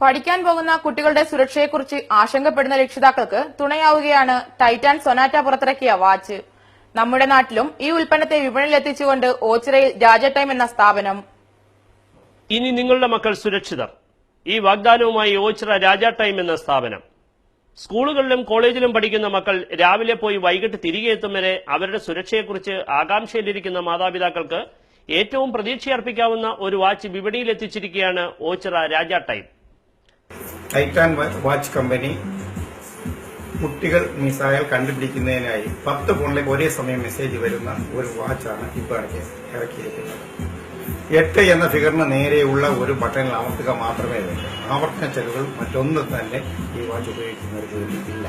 പഠിക്കാൻ പോകുന്ന കുട്ടികളുടെ സുരക്ഷയെക്കുറിച്ച് ആശങ്കപ്പെടുന്ന രക്ഷിതാക്കൾക്ക് തുണയാവുകയാണ് ടൈറ്റാൻ സൊനാറ്റ പുറത്തിറക്കിയ വാച്ച്. നമ്മുടെ നാട്ടിലും ഈ ഉൽപ്പന്നത്തെ വിപണിയിലെത്തിച്ചുകൊണ്ട് ഓച്ചിറയിൽ രാജ ടൈം എന്ന സ്ഥാപനം. ഇനി നിങ്ങളുടെ മക്കൾ സുരക്ഷിതർ. ഈ വാഗ്ദാനവുമായി ഓച്ചിറ രാജ ടൈം എന്ന സ്ഥാപനം. സ്കൂളുകളിലും കോളേജിലും പഠിക്കുന്ന മക്കൾ രാവിലെ പോയി വൈകിട്ട് തിരികെ എത്തും വരെ അവരുടെ സുരക്ഷയെക്കുറിച്ച് ആകാംക്ഷയിലിരിക്കുന്ന മാതാപിതാക്കൾക്ക് ഏറ്റവും പ്രതീക്ഷയർപ്പിക്കാവുന്ന ഒരു വാച്ച് വിപണിയിൽ എത്തിച്ചിരിക്കുകയാണ് ഓച്ചിറ രാജ ടൈം. ടൈറ്റാൻ വാച്ച് കമ്പനി കുട്ടികൾ മിസൈൽ കണ്ടുപിടിക്കുന്നതിനായി 10 ഫോണിലേക്ക് ഒരേ സമയം മെസ്സേജ് വരുന്ന ഒരു വാച്ചാണ് ഇപ്പോൾ ഇറക്കിയിരിക്കുന്നത്. 8 എന്ന ഫിഗറിന് നേരെയുള്ള ഒരു ബട്ടണിൽ അമർത്തുക മാത്രമേ വേണ്ടൂ. ആവർത്തന ചെലവുകൾ മറ്റൊന്നും തന്നെ ഈ വാച്ച് ഉപയോഗിക്കുന്നവർക്ക് ഇല്ല.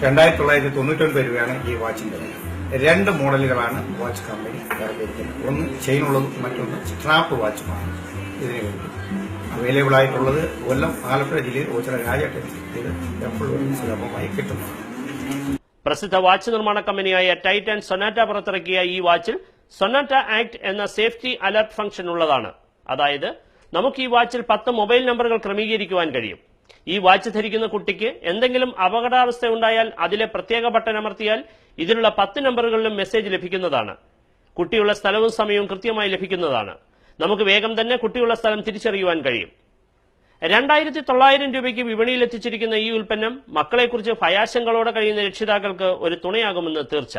2999 രൂപയാണ് ഈ വാച്ചിന്റെ വില. 2 മോഡലുകളാണ് വാച്ച് കമ്പനി ഇറക്കിയിരിക്കുന്നത്. ഒന്ന് ചെയിനുള്ളതും മറ്റൊന്ന് സ്ട്രാപ്പ് വാച്ചുമാണ്. ഇതിനു വേണ്ടി അവൈലബിൾ ആയിട്ടുള്ളത് കൊല്ലം, ആലപ്പുഴ ജില്ലയിൽ ഓച്ചിറ രാജ ടൈം എപ്പോഴും സുലഭമായി കിട്ടുന്നതാണ്. പ്രസിദ്ധ വാച്ച് നിർമ്മാണ കമ്പനിയായ ടൈറ്റാൻ സൊനാറ്റ പുറത്തിറക്കിയ ഈ വാച്ചിൽ സൊനാറ്റ ആക്ട് എന്ന സേഫ്റ്റി അലർട്ട് ഫംഗ്ഷൻ ഉള്ളതാണ്. അതായത് നമുക്ക് ഈ വാച്ചിൽ 10 മൊബൈൽ നമ്പറുകൾ ക്രമീകരിക്കുവാൻ കഴിയും. ഈ വാച്ച് ധരിക്കുന്ന കുട്ടിക്ക് എന്തെങ്കിലും അപകടാവസ്ഥ ഉണ്ടായാൽ അതിലെ പ്രത്യേക ബട്ടൺ അമർത്തിയാൽ ഇതിലുള്ള 10 നമ്പറുകളിലും മെസ്സേജ് ലഭിക്കുന്നതാണ്. കുട്ടിയുള്ള സ്ഥലവും സമയവും കൃത്യമായി ലഭിക്കുന്നതാണ്. നമുക്ക് വേഗം തന്നെ കുട്ടിയുള്ള സ്ഥലം തിരിച്ചറിയുവാൻ കഴിയും. 2900 രൂപയ്ക്ക് വിപണിയിൽ എത്തിച്ചിരിക്കുന്ന ഈ ഉൽപ്പന്നം മക്കളെക്കുറിച്ച് ഭയാശങ്കകളോടെ കഴിയുന്ന രക്ഷിതാക്കൾക്ക് ഒരു തുണയാകുമെന്ന് തീർച്ച.